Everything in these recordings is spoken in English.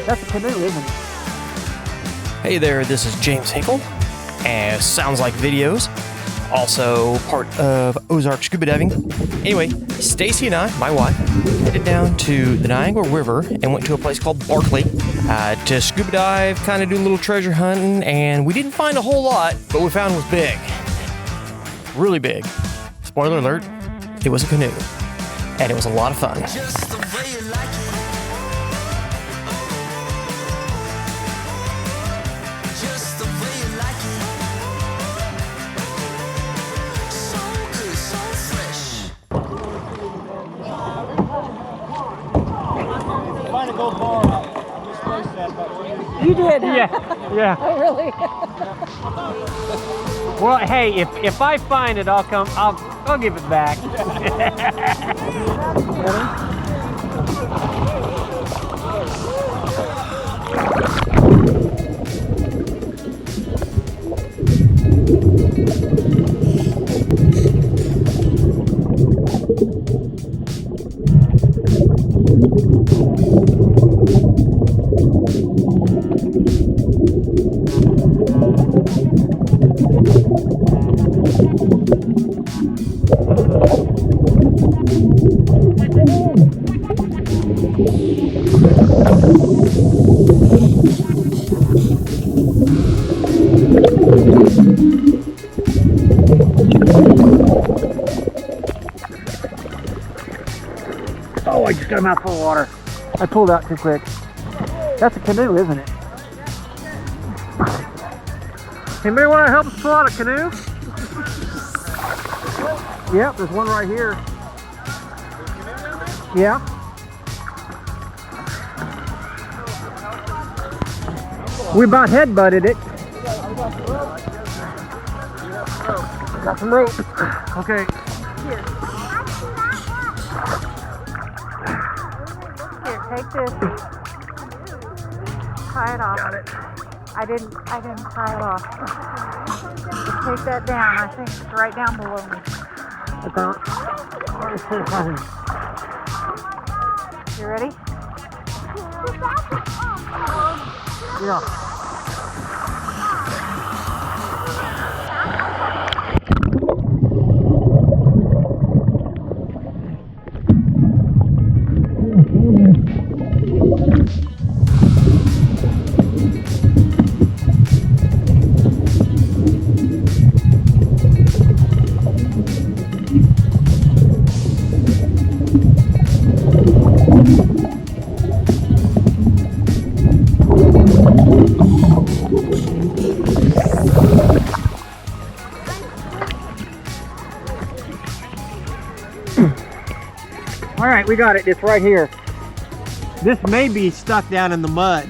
That's a canoe, isn't it? Hey there, this is James Hinkle, and Sounds Like Videos, also part of Ozark Scuba Diving. Anyway, Stacy and I, my wife, headed down to the Niangua River and went to a place called Barkley to scuba dive, kind of do a little treasure hunting, and we didn't find a whole lot, but what we found was big. Really big. Spoiler alert, it was a canoe, and it was a lot of fun. You did? Yeah. Oh, really? Well, hey, if I find it, I'll give it back. Oh, I just got a mouthful of water. I pulled out too quick. That's a canoe, isn't it? Anybody want to help us pull out a canoe? Yep, there's one right here. Yeah. We about head-butted it. Got some rope. Okay. Here, take this. Tie it off. Got it. I didn't tie it off. Just take that down. I think it's right down below me. You ready? Yeah. All right, we got it. It's right here. This may be stuck down in the mud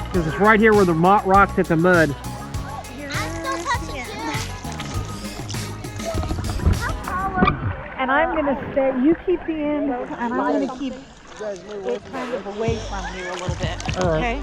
because it's right here where the rocks hit the mud. And I'm going to stay, you keep the end, and I'm going to keep it kind of away from you a little bit, okay?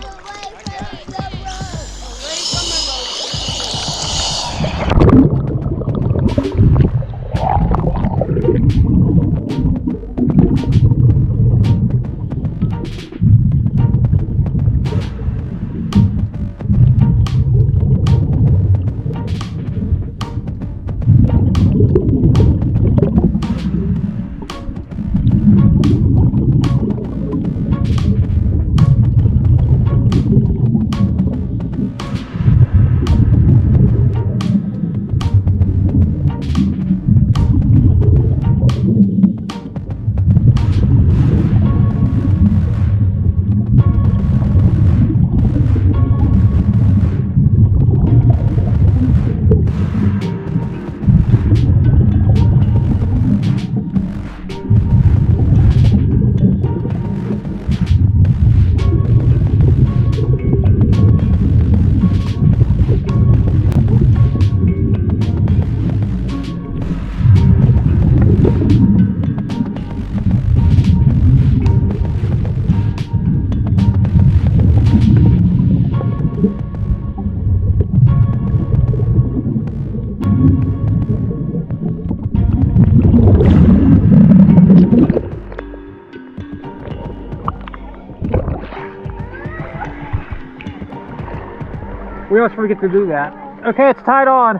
We always forget to do that. Okay, it's tied on.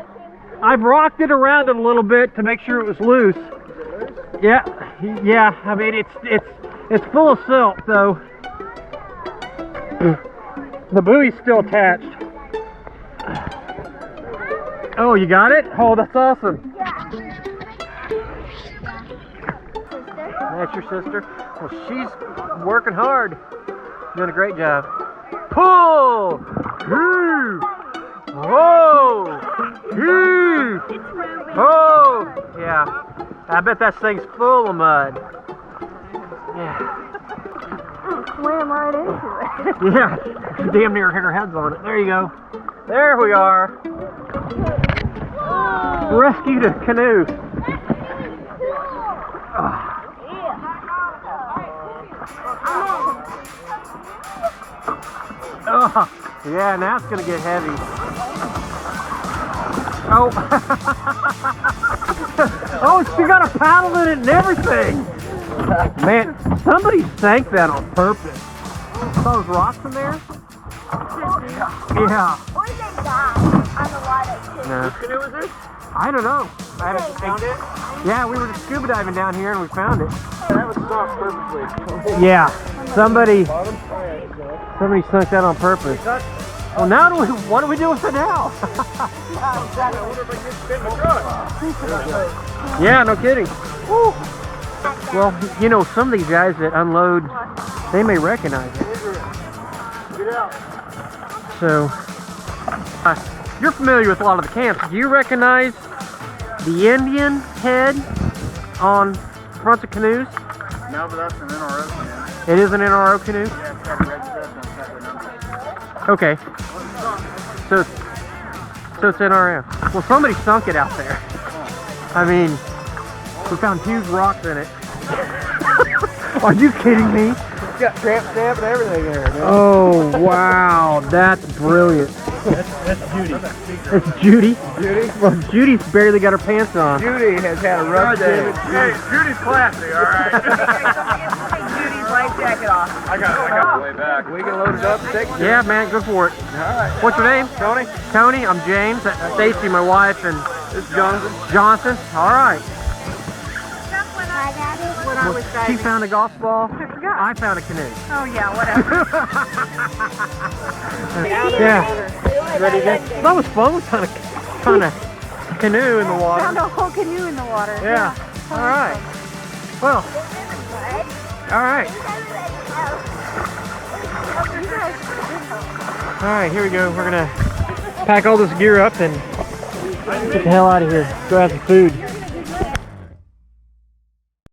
I've rocked it around it a little bit to make sure it was loose. Yeah, yeah. I mean, it's full of silt, though. The buoy's still attached. Oh, you got it? Oh, that's awesome. That's your sister? Well, she's working hard. Doing a great job. Pull! Woo! Whoa! Woo! Oh! Yeah. I bet that thing's full of mud. Yeah. Swam right into it. Yeah. Damn near hit her heads on it. There you go. There we are. Rescued a canoe. Oh, yeah, now it's gonna get heavy. Oh, oh, she got a paddle in it and everything. Man, somebody sank that on purpose. Saw those rocks in there? Yeah. Or they died on the water too. No. Which canoe is this? I don't know. I haven't Found it? Yeah, we were just scuba diving down here and we found it. That was sunk purposely. Yeah, somebody sunk that on purpose. Well, now what do we do with it now? Yeah, no kidding. Woo. Well, you know, some of these guys that unload, they may recognize it. So, you're familiar with a lot of the camps. Do you recognize the Indian head on fronts of canoes? No, but that's an NRO canoe. It is an NRO canoe? Yeah, it's got a red dress on top of the number. Okay. So it's NRO. Well, somebody sunk it out there. I mean, we found huge rocks in it. Are you kidding me? It's got tramp stamp and everything there, man. Oh, wow. That's brilliant. That's Judy. It's Judy? Judy? Well, Judy's barely got her pants on. Judy has had a rough day. Hey, Judy's classy, all right. Judy's life jacket off. I got the way back. We can load it up and take it. Yeah, man, go for it. All right. What's your name? Tony? Tony, I'm James. That's Stacy, my wife, and This is Jonathan. Johnson. All right. When I was She diving. found a golf ball. I forgot. I found a canoe. Oh yeah, whatever. Yeah. Ready to go? That was fun. We found a canoe in the water. Found a whole canoe in the water. Yeah. All right. Well. All right. All right. Here we go. We're gonna pack all this gear up and get the hell out of here. Go have some food.